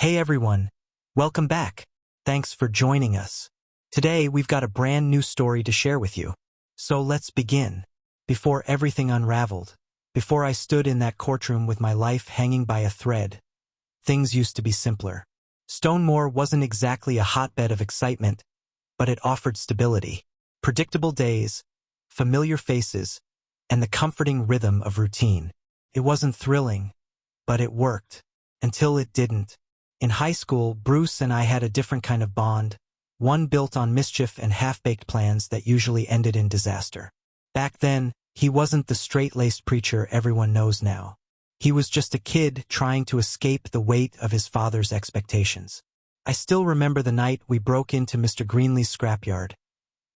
Hey everyone, welcome back. Thanks for joining us. Today we've got a brand new story to share with you. So let's begin. Before everything unraveled, before I stood in that courtroom with my life hanging by a thread, things used to be simpler. Stonemore wasn't exactly a hotbed of excitement, but it offered stability. Predictable days, familiar faces, and the comforting rhythm of routine. It wasn't thrilling, but it worked. Until it didn't. In high school, Bruce and I had a different kind of bond, one built on mischief and half-baked plans that usually ended in disaster. Back then, he wasn't the straight-laced preacher everyone knows now. He was just a kid trying to escape the weight of his father's expectations. I still remember the night we broke into Mr. Greenlee's scrapyard,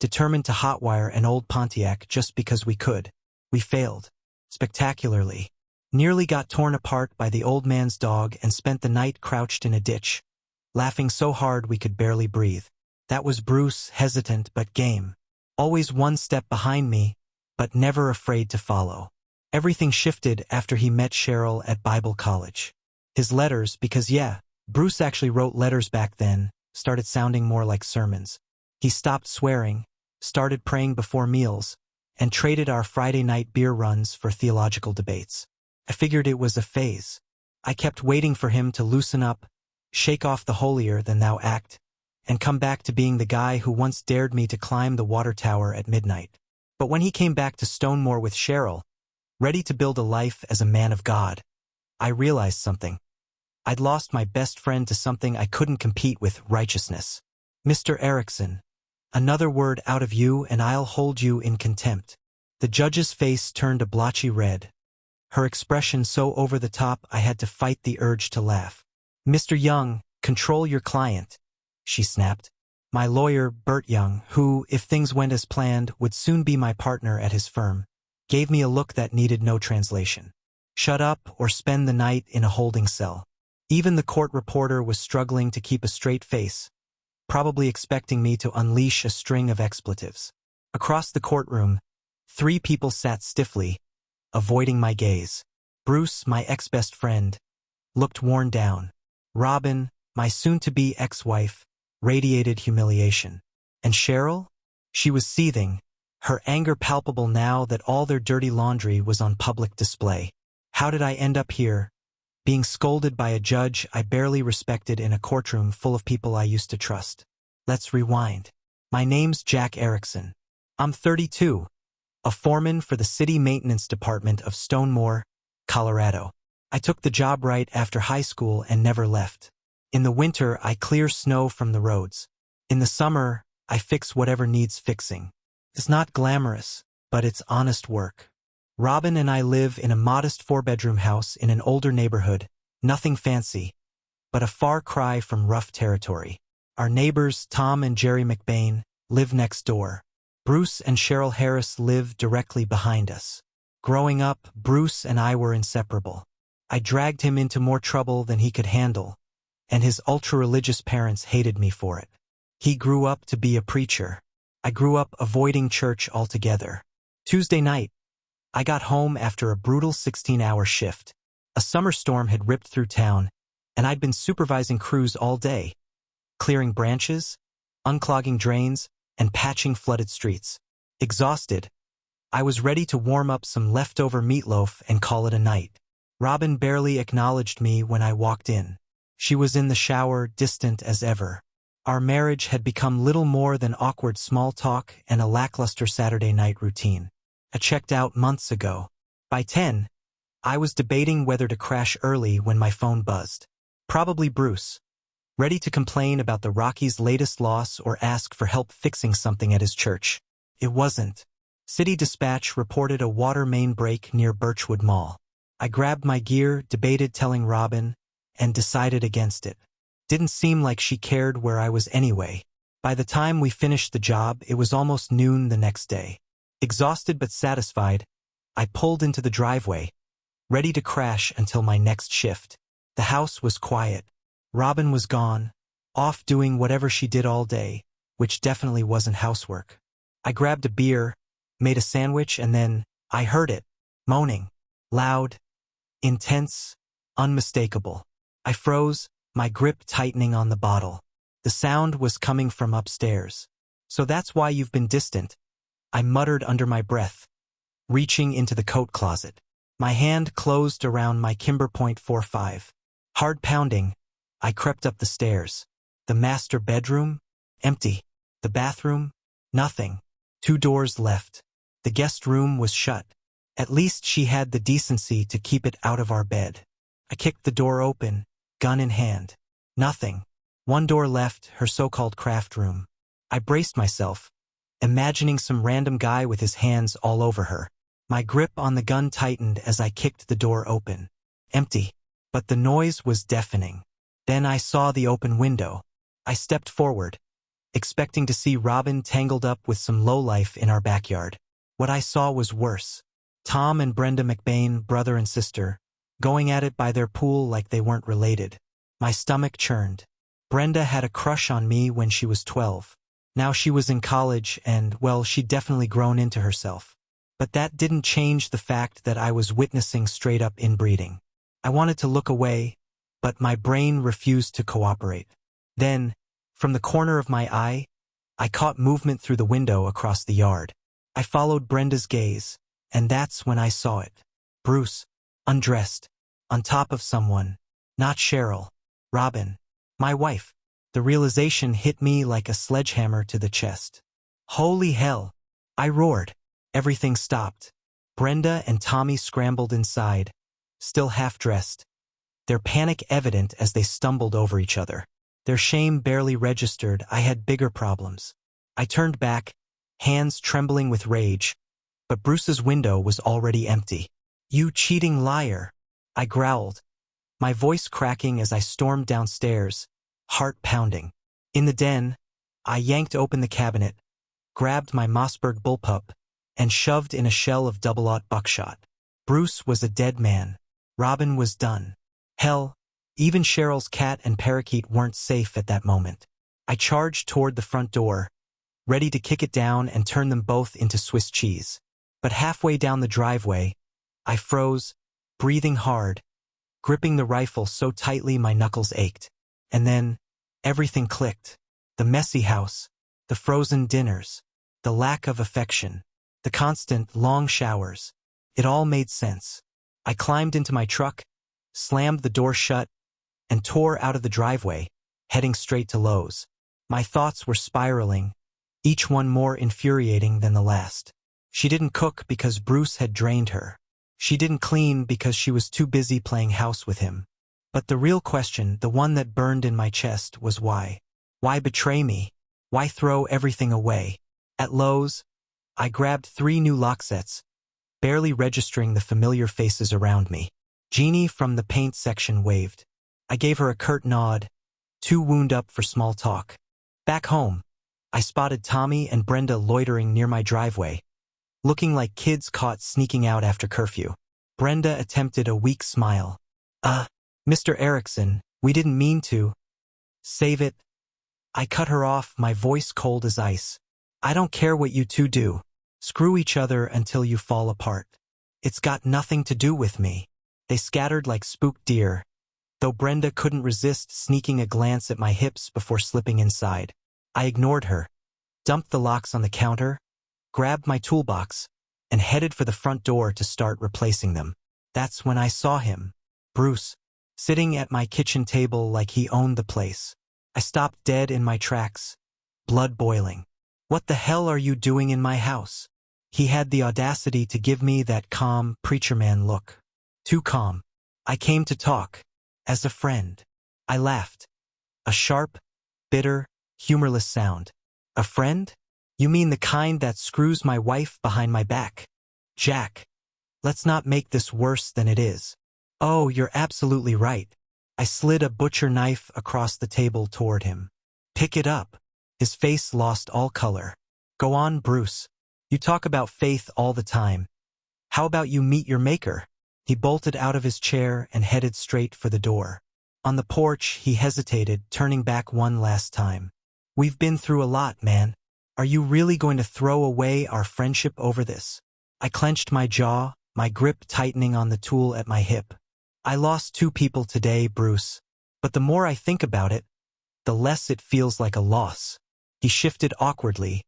determined to hotwire an old Pontiac just because we could. We failed. Spectacularly. Nearly got torn apart by the old man's dog and spent the night crouched in a ditch, laughing so hard we could barely breathe. That was Bruce, hesitant but game. Always one step behind me, but never afraid to follow. Everything shifted after he met Cheryl at Bible college. His letters, because Bruce actually wrote letters back then, started sounding more like sermons. He stopped swearing, started praying before meals, and traded our Friday night beer runs for theological debates. I figured it was a phase. I kept waiting for him to loosen up, shake off the holier-than-thou act, and come back to being the guy who once dared me to climb the water tower at midnight. But when he came back to Stonemore with Cheryl, ready to build a life as a man of God, I realized something. I'd lost my best friend to something I couldn't compete with: righteousness. Mr. Erickson, another word out of you and I'll hold you in contempt. The judge's face turned a blotchy red, her expression so over the top I had to fight the urge to laugh. Mr. Young, control your client, she snapped. My lawyer, Bert Young, who, if things went as planned, would soon be my partner at his firm, gave me a look that needed no translation. Shut up or spend the night in a holding cell. Even the court reporter was struggling to keep a straight face, probably expecting me to unleash a string of expletives. Across the courtroom, 3 people sat stiffly, avoiding my gaze. Bruce, my ex-best friend, looked worn down. Robin, my soon-to-be ex-wife, radiated humiliation. And Cheryl? She was seething, her anger palpable now that all their dirty laundry was on public display. How did I end up here, being scolded by a judge I barely respected in a courtroom full of people I used to trust? Let's rewind. My name's Jack Erickson. I'm 32. A foreman for the city maintenance department of Stonemore, Colorado. I took the job right after high school and never left. In the winter, I clear snow from the roads. In the summer, I fix whatever needs fixing. It's not glamorous, but it's honest work. Robin and I live in a modest 4-bedroom house in an older neighborhood, nothing fancy, but a far cry from rough territory. Our neighbors, Tom and Jerry McBain, live next door. Bruce and Cheryl Harris live directly behind us. Growing up, Bruce and I were inseparable. I dragged him into more trouble than he could handle, and his ultra-religious parents hated me for it. He grew up to be a preacher. I grew up avoiding church altogether. Tuesday night, I got home after a brutal 16-hour shift. A summer storm had ripped through town, and I'd been supervising crews all day, clearing branches, unclogging drains, and patching flooded streets. Exhausted, I was ready to warm up some leftover meatloaf and call it a night. Robin barely acknowledged me when I walked in. She was in the shower, distant as ever. Our marriage had become little more than awkward small talk and a lackluster Saturday night routine. I checked out months ago. By 10, I was debating whether to crash early when my phone buzzed. Probably Bruce, ready to complain about the Rockies' latest loss or ask for help fixing something at his church. It wasn't. City Dispatch reported a water main break near Birchwood Mall. I grabbed my gear, debated telling Robin, and decided against it. Didn't seem like she cared where I was anyway. By the time we finished the job, it was almost noon the next day. Exhausted but satisfied, I pulled into the driveway, ready to crash until my next shift. The house was quiet. Robin was gone, off doing whatever she did all day, which definitely wasn't housework. I grabbed a beer, made a sandwich, and then I heard it, moaning. Loud, intense, unmistakable. I froze, my grip tightening on the bottle. The sound was coming from upstairs. "So that's why you've been distant," I muttered under my breath, reaching into the coat closet. My hand closed around my Kimber .45. Hard pounding, I crept up the stairs. The master bedroom? Empty. The bathroom? Nothing. 2 doors left. The guest room was shut. At least she had the decency to keep it out of our bed. I kicked the door open, gun in hand. Nothing. 1 door left, her so-called craft room. I braced myself, imagining some random guy with his hands all over her. My grip on the gun tightened as I kicked the door open. Empty. But the noise was deafening. Then I saw the open window. I stepped forward, expecting to see Robin tangled up with some lowlife in our backyard. What I saw was worse. Tom and Brenda McBain, brother and sister, going at it by their pool like they weren't related. My stomach churned. Brenda had a crush on me when she was 12. Now she was in college and, well, she'd definitely grown into herself. But that didn't change the fact that I was witnessing straight-up inbreeding. I wanted to look away, but my brain refused to cooperate. Then, from the corner of my eye, I caught movement through the window across the yard. I followed Brenda's gaze, and that's when I saw it. Bruce, undressed, on top of someone. Not Cheryl. Robin. My wife. The realization hit me like a sledgehammer to the chest. Holy hell! I roared. Everything stopped. Brenda and Tommy scrambled inside, still half-dressed, their panic evident as they stumbled over each other. Their shame barely registered. I had bigger problems. I turned back, hands trembling with rage, but Bruce's window was already empty. "You cheating liar!" I growled, my voice cracking as I stormed downstairs, heart pounding. In the den, I yanked open the cabinet, grabbed my Mossberg bullpup, and shoved in a shell of double-aught buckshot. Bruce was a dead man. Robin was done. Hell, even Cheryl's cat and parakeet weren't safe at that moment. I charged toward the front door, ready to kick it down and turn them both into Swiss cheese. But halfway down the driveway, I froze, breathing hard, gripping the rifle so tightly my knuckles ached. And then, everything clicked. The messy house, the frozen dinners, the lack of affection, the constant, long showers. It all made sense. I climbed into my truck, slammed the door shut, and tore out of the driveway, heading straight to Lowe's. My thoughts were spiraling, each one more infuriating than the last. She didn't cook because Bruce had drained her. She didn't clean because she was too busy playing house with him. But the real question, the one that burned in my chest, was why? Why betray me? Why throw everything away? At Lowe's, I grabbed 3 new lock sets, barely registering the familiar faces around me. Jeannie from the paint section waved. I gave her a curt nod, too wound up for small talk. Back home, I spotted Tommy and Brenda loitering near my driveway, looking like kids caught sneaking out after curfew. Brenda attempted a weak smile. Mr. Erickson, we didn't mean to." "Save it." I cut her off, my voice cold as ice. "I don't care what you two do. Screw each other until you fall apart. It's got nothing to do with me." They scattered like spooked deer, though Brenda couldn't resist sneaking a glance at my hips before slipping inside. I ignored her, dumped the locks on the counter, grabbed my toolbox, and headed for the front door to start replacing them. That's when I saw him, Bruce, sitting at my kitchen table like he owned the place. I stopped dead in my tracks, blood boiling. "What the hell are you doing in my house?" He had the audacity to give me that calm, preacher man look. Too calm. "I came to talk. As a friend." I laughed. A sharp, bitter, humorless sound. "A friend? You mean the kind that screws my wife behind my back? Jack, let's not make this worse than it is." "Oh, you're absolutely right." I slid a butcher knife across the table toward him. "Pick it up." His face lost all color. "Go on, Bruce. You talk about faith all the time. How about you meet your maker?" He bolted out of his chair and headed straight for the door. On the porch, he hesitated, turning back one last time. "We've been through a lot, man. Are you really going to throw away our friendship over this?" I clenched my jaw, my grip tightening on the tool at my hip. "I lost 2 people today, Bruce. But the more I think about it, the less it feels like a loss. He shifted awkwardly,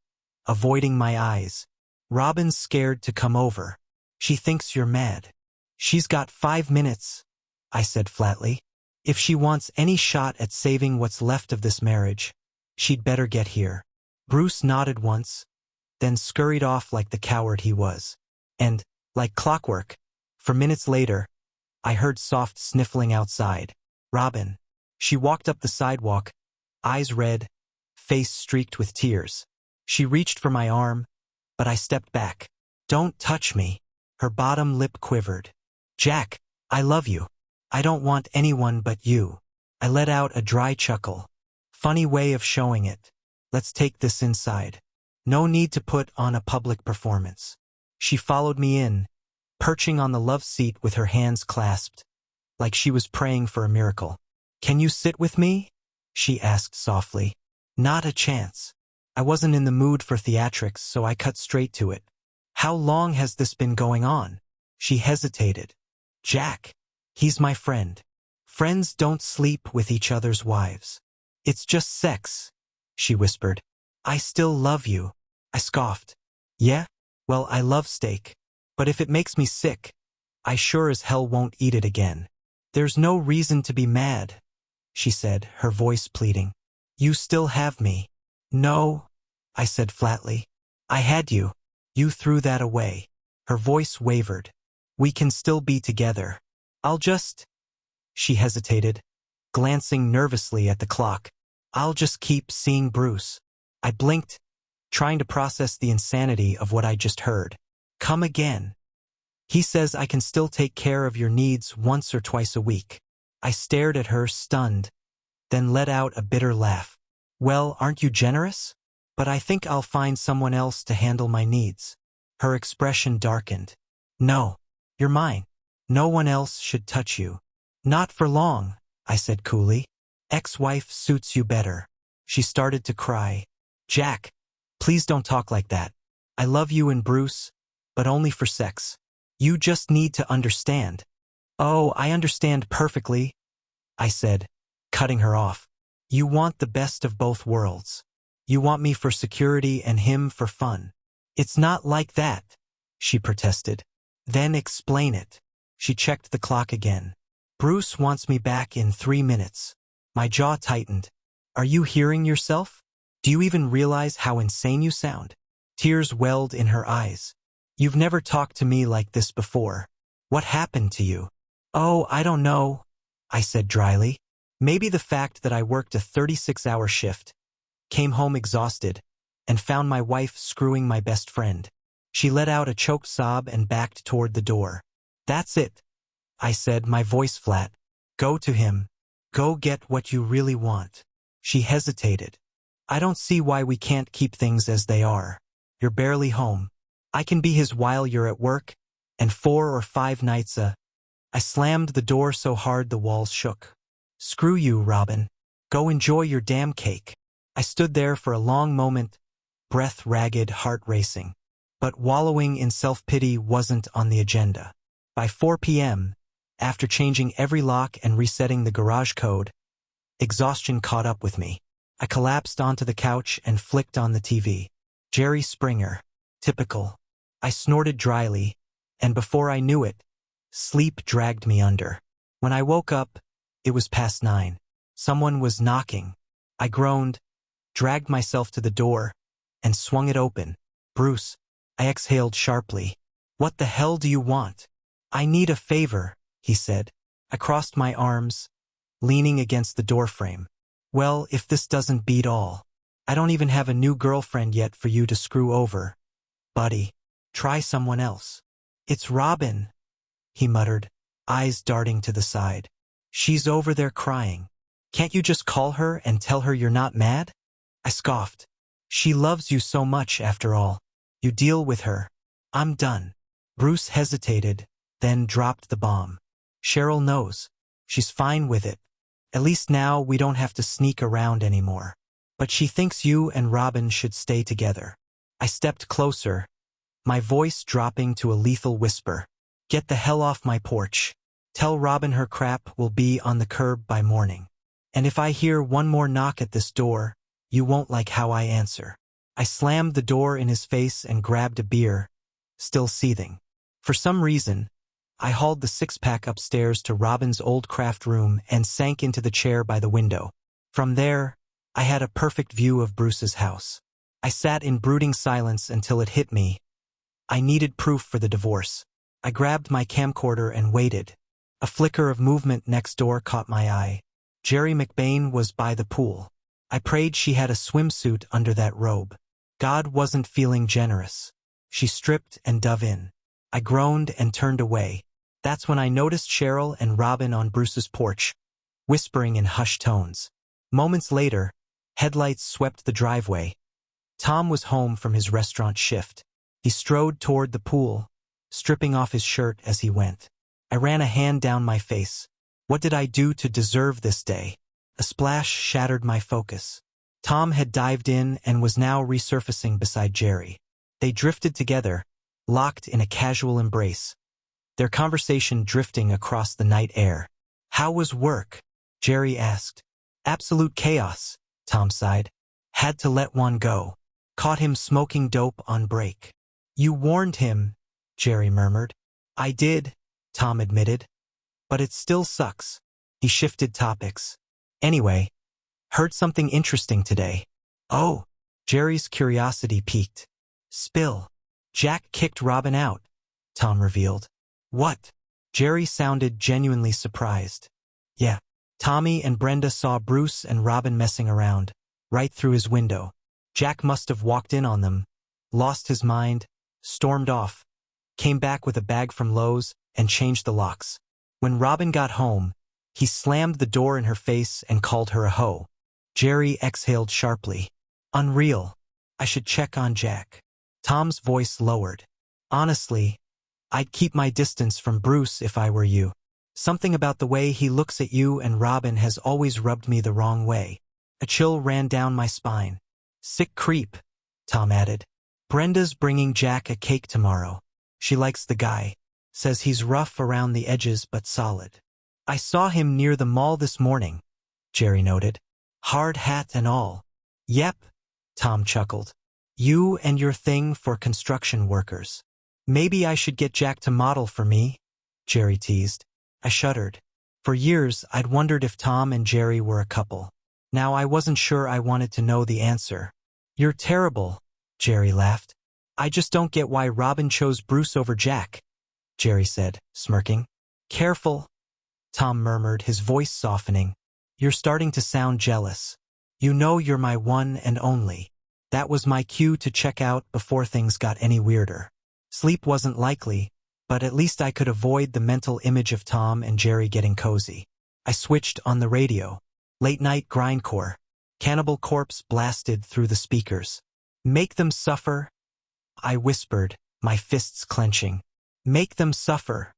avoiding my eyes. Robin's scared to come over. She thinks you're mad. She's got 5 minutes, I said flatly. If she wants any shot at saving what's left of this marriage, she'd better get here. Bruce nodded once, then scurried off like the coward he was. And, like clockwork, for minutes later, I heard soft sniffling outside. Robin. She walked up the sidewalk, eyes red, face streaked with tears. She reached for my arm, but I stepped back. Don't touch me. Her bottom lip quivered. Jack, I love you. I don't want anyone but you. I let out a dry chuckle. Funny way of showing it. Let's take this inside. No need to put on a public performance. She followed me in, perching on the love seat with her hands clasped, like she was praying for a miracle. Can you sit with me? She asked softly. Not a chance. I wasn't in the mood for theatrics, so I cut straight to it. How long has this been going on? She hesitated. Jack. He's my friend. Friends don't sleep with each other's wives. It's just sex, she whispered. I still love you. I scoffed. Yeah? Well, I love steak. But if it makes me sick, I sure as hell won't eat it again. There's no reason to be mad, she said, her voice pleading. You still have me. No, I said flatly. I had you. You threw that away. Her voice wavered. We can still be together. She hesitated, glancing nervously at the clock. I'll just keep seeing Bruce. I blinked, trying to process the insanity of what I just heard. Come again. He says I can still take care of your needs once or twice a week. I stared at her, stunned, then let out a bitter laugh. Well, aren't you generous? But I think I'll find someone else to handle my needs. Her expression darkened. No, you're mine. No one else should touch you. Not for long, I said coolly. Ex-wife suits you better. She started to cry. Jack, please don't talk like that. I love you and Bruce, but only for sex. You just need to understand. Oh, I understand perfectly, I said, cutting her off. You want the best of both worlds. You want me for security and him for fun. It's not like that, she protested. Then explain it. She checked the clock again. Bruce wants me back in 3 minutes. My jaw tightened. Are you hearing yourself? Do you even realize how insane you sound? Tears welled in her eyes. You've never talked to me like this before. What happened to you? Oh, I don't know, I said dryly. Maybe the fact that I worked a 36-hour shift, came home exhausted, and found my wife screwing my best friend. She let out a choked sob and backed toward the door. That's it, I said, my voice flat. Go to him. Go get what you really want. She hesitated. I don't see why we can't keep things as they are. You're barely home. I can be his while you're at work, and 4 or 5 nights I slammed the door so hard the walls shook. Screw you, Robin. Go enjoy your damn cake. I stood there for a long moment, breath ragged, heart racing. But wallowing in self-pity wasn't on the agenda. By 4 p.m., after changing every lock and resetting the garage code, exhaustion caught up with me. I collapsed onto the couch and flicked on the TV. Jerry Springer. Typical. I snorted dryly, and before I knew it, sleep dragged me under. When I woke up, it was past 9. Someone was knocking. I groaned, dragged myself to the door, and swung it open. Bruce. I exhaled sharply. What the hell do you want? I need a favor, he said. I crossed my arms, leaning against the doorframe. Well, if this doesn't beat all. I don't even have a new girlfriend yet for you to screw over. Buddy, try someone else. It's Robin, he muttered, eyes darting to the side. She's over there crying. Can't you just call her and tell her you're not mad? I scoffed. She loves you so much, after all. You deal with her. I'm done. Bruce hesitated, then dropped the bomb. Cheryl knows. She's fine with it. At least now we don't have to sneak around anymore. But she thinks you and Robin should stay together. I stepped closer, my voice dropping to a lethal whisper. Get the hell off my porch. Tell Robin her crap will be on the curb by morning. And if I hear one more knock at this door, you won't like how I answer." I slammed the door in his face and grabbed a beer, still seething. For some reason, I hauled the six-pack upstairs to Robin's old craft room and sank into the chair by the window. From there, I had a perfect view of Bruce's house. I sat in brooding silence until it hit me. I needed proof for the divorce. I grabbed my camcorder and waited. A flicker of movement next door caught my eye. Jerry McBain was by the pool. I prayed she had a swimsuit under that robe. God wasn't feeling generous. She stripped and dove in. I groaned and turned away. That's when I noticed Cheryl and Robin on Bruce's porch, whispering in hushed tones. Moments later, headlights swept the driveway. Tom was home from his restaurant shift. He strode toward the pool, stripping off his shirt as he went. I ran a hand down my face. What did I do to deserve this day? A splash shattered my focus. Tom had dived in and was now resurfacing beside Jerry. They drifted together, locked in a casual embrace, their conversation drifting across the night air. "How was work?" Jerry asked. "Absolute chaos," Tom sighed. "Had to let one go. Caught him smoking dope on break." "You warned him," Jerry murmured. "I did," Tom admitted. "But it still sucks." He shifted topics. "Anyway, heard something interesting today." "Oh," Jerry's curiosity piqued. "Spill." "Jack kicked Robin out," Tom revealed. "What?" Jerry sounded genuinely surprised. "Yeah." Tommy and Brenda saw Bruce and Robin messing around, right through his window. Jack must have walked in on them, lost his mind, stormed off, came back with a bag from Lowe's, and changed the locks. When Robin got home, he slammed the door in her face and called her a hoe. Jerry exhaled sharply. "Unreal. I should check on Jack." Tom's voice lowered. "Honestly, I'd keep my distance from Bruce if I were you. Something about the way he looks at you and Robin has always rubbed me the wrong way." A chill ran down my spine. "Sick creep," Tom added. "Brenda's bringing Jack a cake tomorrow. She likes the guy. Says he's rough around the edges but solid." "I saw him near the mall this morning," Jerry noted. "Hard hat and all." "Yep," Tom chuckled. "You and your thing for construction workers." "Maybe I should get Jack to model for me," Jerry teased. I shuddered. For years, I'd wondered if Tom and Jerry were a couple. Now I wasn't sure I wanted to know the answer. "You're terrible," Jerry laughed. "I just don't get why Robin chose Bruce over Jack," Jerry said, smirking. "Careful," Tom murmured, his voice softening. "You're starting to sound jealous. You know you're my one and only." That was my cue to check out before things got any weirder. Sleep wasn't likely, but at least I could avoid the mental image of Tom and Jerry getting cozy. I switched on the radio. Late-night grindcore. Cannibal Corpse blasted through the speakers. "Make them suffer," I whispered, my fists clenching. "Make them suffer,"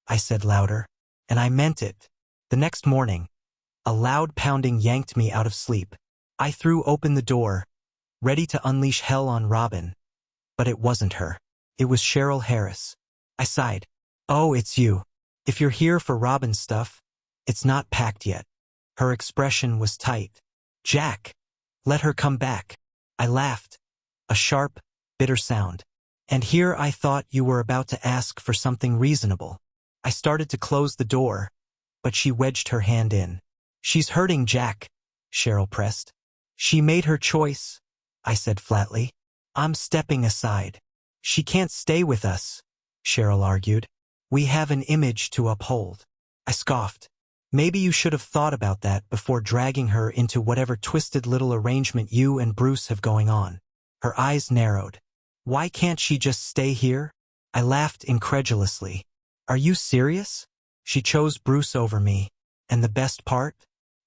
I said louder, and I meant it. The next morning, a loud pounding yanked me out of sleep. I threw open the door, ready to unleash hell on Robin. But it wasn't her. It was Cheryl Harris. I sighed. "Oh, it's you. If you're here for Robin's stuff, it's not packed yet." Her expression was tight. "Jack, let her come back." I laughed. A sharp, bitter sound. "And here I thought you were about to ask for something reasonable." I started to close the door, but she wedged her hand in. "She's hurting Jack," Cheryl pressed. "She made her choice," I said flatly. "I'm stepping aside." "She can't stay with us," Cheryl argued. "We have an image to uphold." I scoffed. "Maybe you should have thought about that before dragging her into whatever twisted little arrangement you and Bruce have going on." Her eyes narrowed. "Why can't she just stay here?" I laughed incredulously. "Are you serious? She chose Bruce over me. And the best part?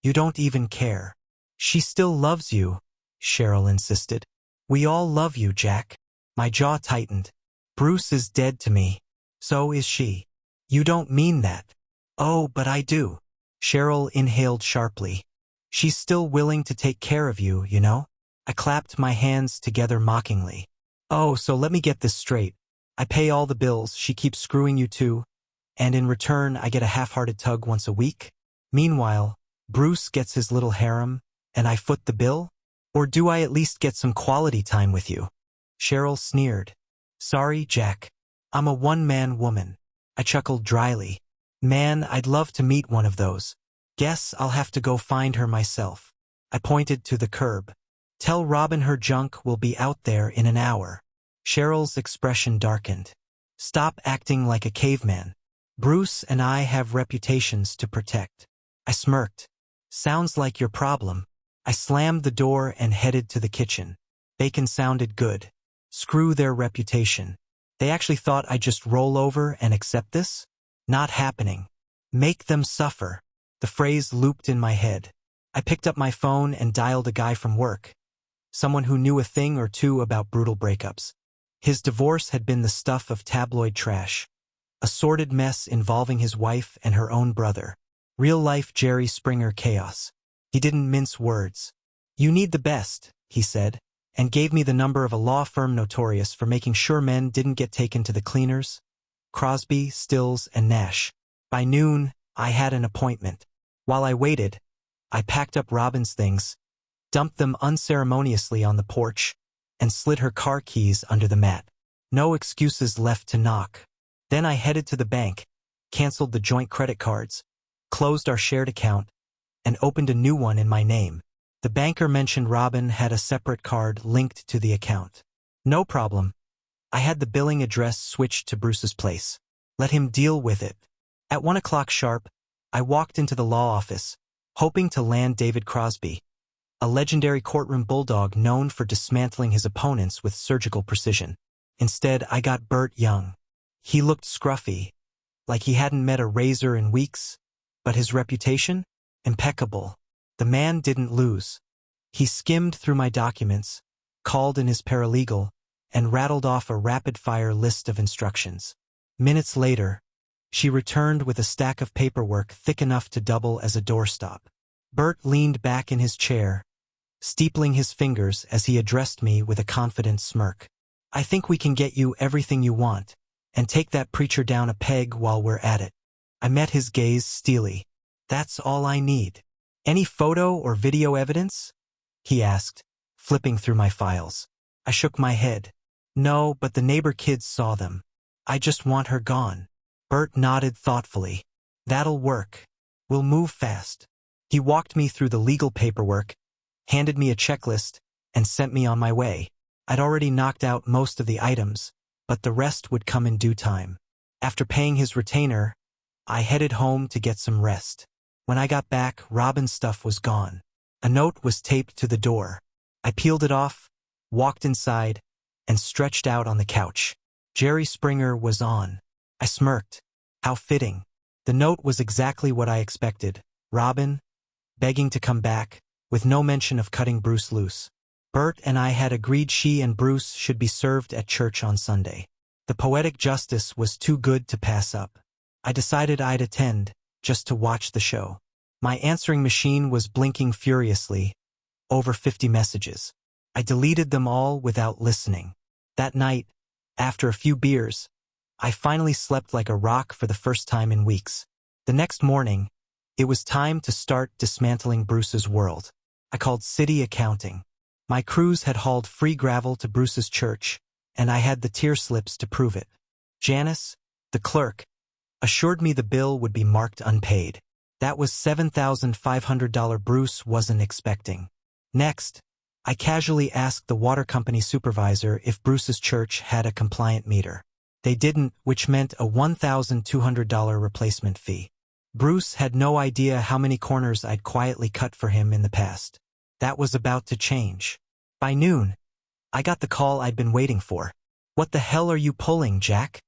You don't even care." "She still loves you," Cheryl insisted. "We all love you, Jack." My jaw tightened. "Bruce is dead to me. So is she." "You don't mean that." "Oh, but I do." Cheryl inhaled sharply. "She's still willing to take care of you, you know?" I clapped my hands together mockingly. "Oh, so let me get this straight. I pay all the bills, she keeps screwing you too, and in return I get a half-hearted tug once a week? Meanwhile, Bruce gets his little harem, and I foot the bill? Or do I at least get some quality time with you? Cheryl sneered. Sorry, Jack. I'm a one-man woman. I chuckled dryly. Man, I'd love to meet one of those. Guess I'll have to go find her myself. I pointed to the curb. Tell Robin her junk will be out there in an hour. Cheryl's expression darkened. Stop acting like a caveman. Bruce and I have reputations to protect. I smirked. Sounds like your problem. I slammed the door and headed to the kitchen. Bacon sounded good. Screw their reputation. They actually thought I'd just roll over and accept this? Not happening. Make them suffer. The phrase looped in my head. I picked up my phone and dialed a guy from work. Someone who knew a thing or two about brutal breakups. His divorce had been the stuff of tabloid trash. A sordid mess involving his wife and her own brother. Real-life Jerry Springer chaos. He didn't mince words. You need the best, he said, and gave me the number of a law firm notorious for making sure men didn't get taken to the cleaners. Crosby, Stills, and Nash. By noon, I had an appointment. While I waited, I packed up Robin's things, dumped them unceremoniously on the porch, and slid her car keys under the mat. No excuses left to knock. Then I headed to the bank, canceled the joint credit cards, closed our shared account, and opened a new one in my name. The banker mentioned Robin had a separate card linked to the account. No problem. I had the billing address switched to Bruce's place. Let him deal with it. At 1 o'clock sharp, I walked into the law office, hoping to land David Crosby, a legendary courtroom bulldog known for dismantling his opponents with surgical precision. Instead, I got Burt Young. He looked scruffy, like he hadn't met a razor in weeks, but his reputation? Impeccable. The man didn't lose. He skimmed through my documents, called in his paralegal, and rattled off a rapid-fire list of instructions. Minutes later, she returned with a stack of paperwork thick enough to double as a doorstop. Burt leaned back in his chair, steepling his fingers as he addressed me with a confident smirk. I think we can get you everything you want, and take that preacher down a peg while we're at it. I met his gaze steely. That's all I need. Any photo or video evidence? He asked, flipping through my files. I shook my head. No, but the neighbor kids saw them. I just want her gone. Burt nodded thoughtfully. That'll work. We'll move fast. He walked me through the legal paperwork, handed me a checklist, and sent me on my way. I'd already knocked out most of the items, but the rest would come in due time. After paying his retainer, I headed home to get some rest. When I got back, Robin's stuff was gone. A note was taped to the door. I peeled it off, walked inside, and stretched out on the couch. Jerry Springer was on. I smirked. How fitting. The note was exactly what I expected. Robin, begging to come back, with no mention of cutting Bruce loose. Burt and I had agreed she and Bruce should be served at church on Sunday. The poetic justice was too good to pass up. I decided I'd attend, just to watch the show. My answering machine was blinking furiously. Over 50 messages. I deleted them all without listening. That night, after a few beers, I finally slept like a rock for the first time in weeks. The next morning, it was time to start dismantling Bruce's world. I called City Accounting. My crews had hauled free gravel to Bruce's church, and I had the tier slips to prove it. Janice, the clerk, assured me the bill would be marked unpaid. That was $7,500 Bruce wasn't expecting. Next, I casually asked the water company supervisor if Bruce's church had a compliant meter. They didn't, which meant a $1,200 replacement fee. Bruce had no idea how many corners I'd quietly cut for him in the past. That was about to change. By noon, I got the call I'd been waiting for. What the hell are you pulling, Jack?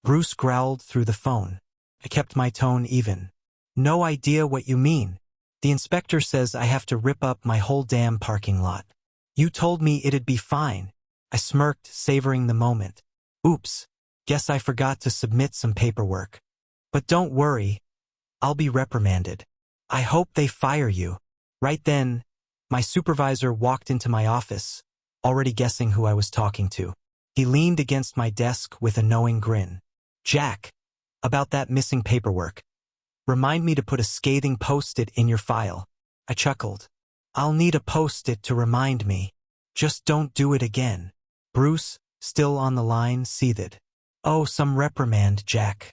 Bruce growled through the phone. I kept my tone even. No idea what you mean. The inspector says I have to rip up my whole damn parking lot. You told me it'd be fine. I smirked, savoring the moment. Oops. Guess I forgot to submit some paperwork. But don't worry. I'll be reprimanded. I hope they fire you. Right then, my supervisor walked into my office, already guessing who I was talking to. He leaned against my desk with a knowing grin. Jack, about that missing paperwork. Remind me to put a scathing post-it in your file. I chuckled. I'll need a post-it to remind me. Just don't do it again. Bruce, still on the line, seethed. Oh, some reprimand, Jack.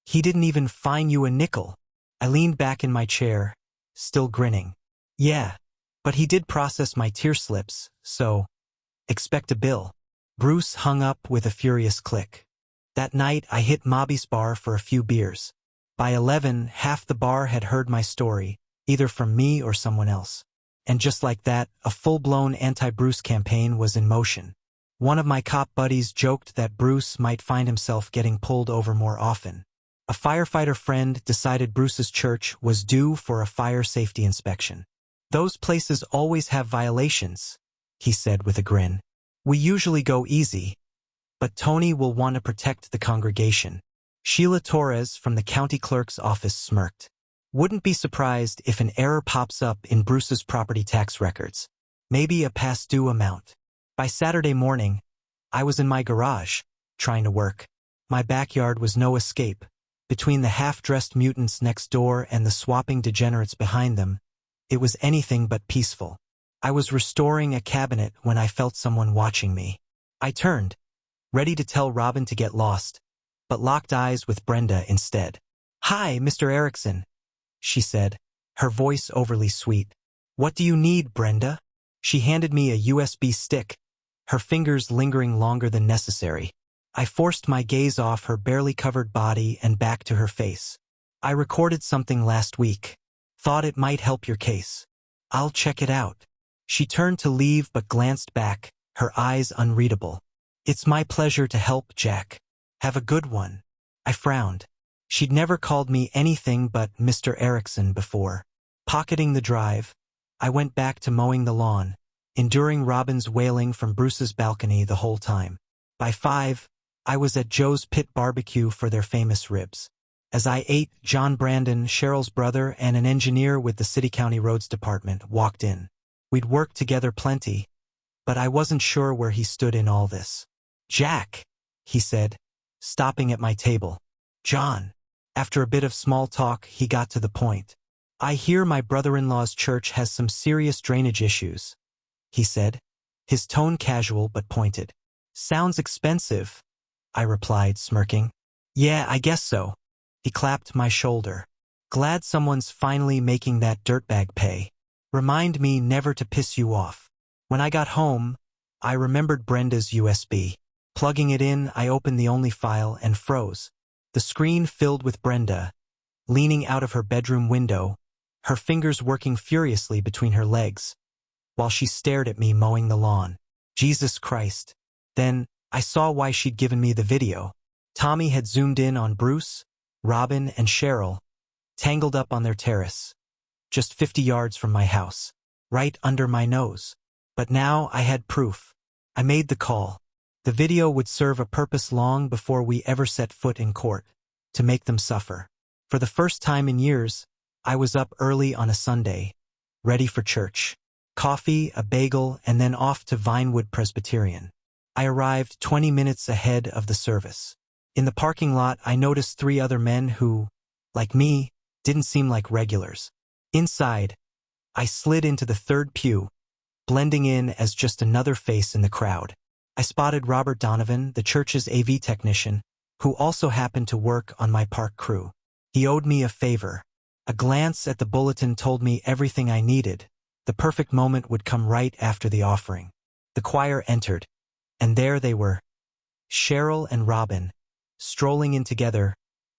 He didn't even fine you a nickel. I leaned back in my chair, still grinning. Yeah, but he did process my tear slips, so expect a bill. Bruce hung up with a furious click. That night, I hit Mobby's bar for a few beers. By 11, half the bar had heard my story, either from me or someone else. And just like that, a full-blown anti-Bruce campaign was in motion. One of my cop buddies joked that Bruce might find himself getting pulled over more often. A firefighter friend decided Bruce's church was due for a fire safety inspection. Those places always have violations, he said with a grin. We usually go easy, but Tony will want to protect the congregation. Sheila Torres from the county clerk's office smirked. Wouldn't be surprised if an error pops up in Bruce's property tax records. Maybe a past due amount. By Saturday morning, I was in my garage, trying to work. My backyard was no escape. Between the half-dressed mutants next door and the swapping degenerates behind them, it was anything but peaceful. I was restoring a cabinet when I felt someone watching me. I turned, ready to tell Robin to get lost, but locked eyes with Brenda instead. Hi, Mr. Erickson, she said, her voice overly sweet. What do you need, Brenda? She handed me a USB stick, her fingers lingering longer than necessary. I forced my gaze off her barely covered body and back to her face. I recorded something last week. Thought it might help your case. I'll check it out. She turned to leave but glanced back, her eyes unreadable. It's my pleasure to help, Jack. Have a good one. I frowned. She'd never called me anything but Mr. Erickson before. Pocketing the drive, I went back to mowing the lawn, enduring Robin's wailing from Bruce's balcony the whole time. By 5, I was at Joe's Pit Barbecue for their famous ribs. As I ate, John Brandon, Cheryl's brother and an engineer with the City County Roads Department, walked in. We'd worked together plenty, but I wasn't sure where he stood in all this. Jack, he said, stopping at my table. John. After a bit of small talk, he got to the point. I hear my brother-in-law's church has some serious drainage issues, he said, his tone casual but pointed. Sounds expensive, I replied, smirking. Yeah, I guess so. He clapped my shoulder. Glad someone's finally making that dirtbag pay. Remind me never to piss you off. When I got home, I remembered Brenda's USB. Plugging it in, I opened the only file and froze. The screen filled with Brenda, leaning out of her bedroom window, her fingers working furiously between her legs, while she stared at me mowing the lawn. Jesus Christ. Then, I saw why she'd given me the video. Tommy had zoomed in on Bruce, Robin, and Cheryl, tangled up on their terrace, just 50 yards from my house, right under my nose. But now I had proof. I made the call. The video would serve a purpose long before we ever set foot in court, to make them suffer. For the first time in years, I was up early on a Sunday, ready for church. Coffee, a bagel, and then off to Vinewood Presbyterian. I arrived 20 minutes ahead of the service. In the parking lot, I noticed 3 other men who, like me, didn't seem like regulars. Inside, I slid into the 3rd pew, blending in as just another face in the crowd. I spotted Robert Donovan, the church's AV technician, who also happened to work on my park crew. He owed me a favor. A glance at the bulletin told me everything I needed. The perfect moment would come right after the offering. The choir entered, and there they were, Cheryl and Robin, strolling in together,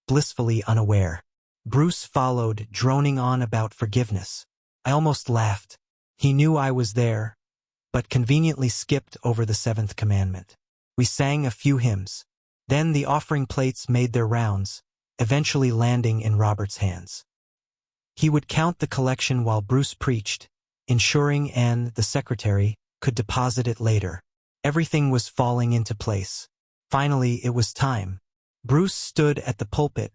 blissfully unaware. Bruce followed, droning on about forgiveness. I almost laughed. He knew I was there, but conveniently skipped over the 7th commandment. We sang a few hymns. Then the offering plates made their rounds, eventually landing in Robert's hands. He would count the collection while Bruce preached, ensuring Anne, the secretary, could deposit it later. Everything was falling into place. Finally, it was time. Bruce stood at the pulpit,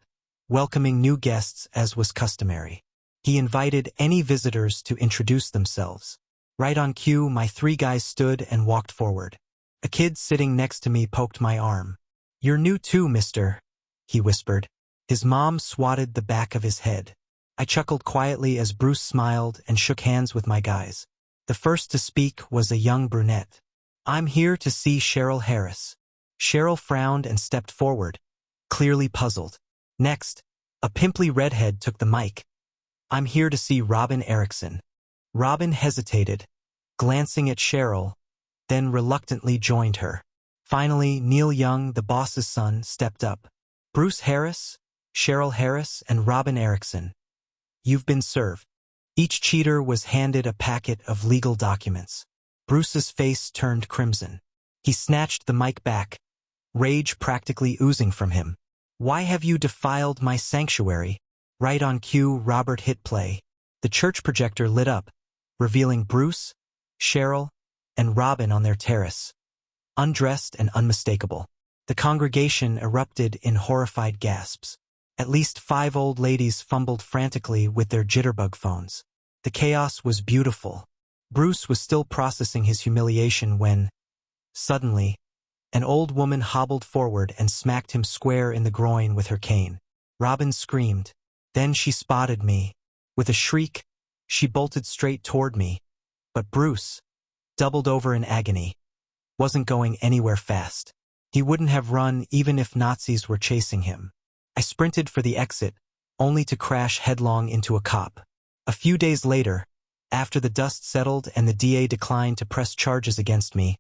welcoming new guests as was customary. He invited any visitors to introduce themselves. Right on cue, my 3 guys stood and walked forward. A kid sitting next to me poked my arm. "You're new too, mister," he whispered. His mom swatted the back of his head. I chuckled quietly as Bruce smiled and shook hands with my guys. The first to speak was a young brunette. "I'm here to see Cheryl Harris." Cheryl frowned and stepped forward, clearly puzzled. Next, a pimply redhead took the mic. "I'm here to see Robin Erickson." Robin hesitated, glancing at Cheryl, then reluctantly joined her. Finally, Neil Young, the boss's son, stepped up. "Bruce Harris, Cheryl Harris, and Robin Erickson. You've been served." Each cheater was handed a packet of legal documents. Bruce's face turned crimson. He snatched the mic back, rage practically oozing from him. "Why have you defiled my sanctuary?" Right on cue, Robert hit play. The church projector lit up, revealing Bruce, Cheryl, and Robin on their terrace, undressed and unmistakable. The congregation erupted in horrified gasps. At least 5 old ladies fumbled frantically with their jitterbug phones. The chaos was beautiful. Bruce was still processing his humiliation when, suddenly, an old woman hobbled forward and smacked him square in the groin with her cane. Robin screamed. Then she spotted me. With a shriek, she bolted straight toward me. But Bruce, doubled over in agony, wasn't going anywhere fast. He wouldn't have run even if Nazis were chasing him. I sprinted for the exit, only to crash headlong into a cop. A few days later, after the dust settled and the DA declined to press charges against me,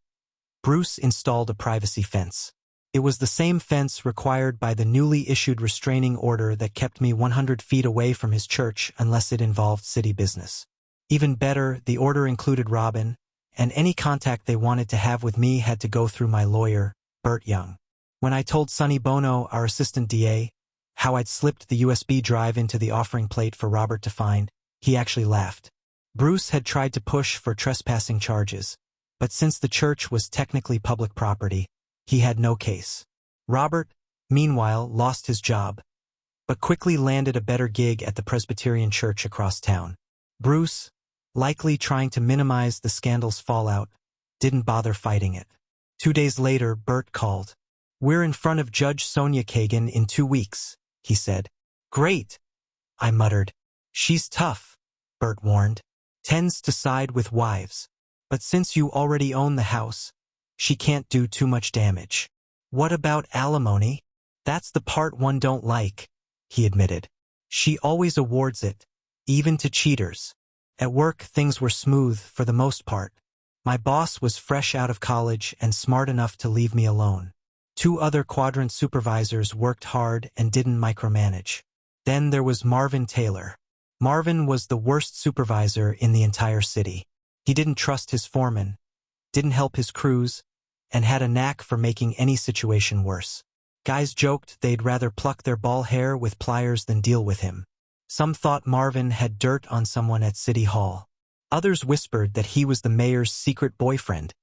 Bruce installed a privacy fence. It was the same fence required by the newly issued restraining order that kept me 100 feet away from his church unless it involved city business. Even better, the order included Robin, and any contact they wanted to have with me had to go through my lawyer, Burt Young. When I told Sonny Bono, our assistant DA, how I'd slipped the USB drive into the offering plate for Robert to find, he actually laughed. Bruce had tried to push for trespassing charges, but since the church was technically public property, he had no case. Robert, meanwhile, lost his job, but quickly landed a better gig at the Presbyterian church across town. Bruce, likely trying to minimize the scandal's fallout, didn't bother fighting it. 2 days later, Burt called. "We're in front of Judge Sonia Kagan in 2 weeks, he said. "Great," I muttered. "She's tough," Burt warned. "Tends to side with wives. But since you already own the house, she can't do too much damage." "What about alimony?" "That's the part one don't like," he admitted. "She always awards it, even to cheaters." At work, things were smooth for the most part. My boss was fresh out of college and smart enough to leave me alone. 2 other quadrant supervisors worked hard and didn't micromanage. Then there was Marvin Taylor. Marvin was the worst supervisor in the entire city. He didn't trust his foreman, didn't help his crews, and had a knack for making any situation worse. Guys joked they'd rather pluck their ball hair with pliers than deal with him. Some thought Marvin had dirt on someone at City Hall. Others whispered that he was the mayor's secret boyfriend,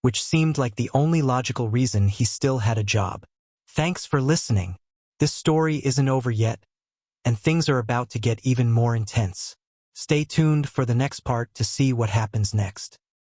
which seemed like the only logical reason he still had a job. Thanks for listening. This story isn't over yet, and things are about to get even more intense. Stay tuned for the next part to see what happens next.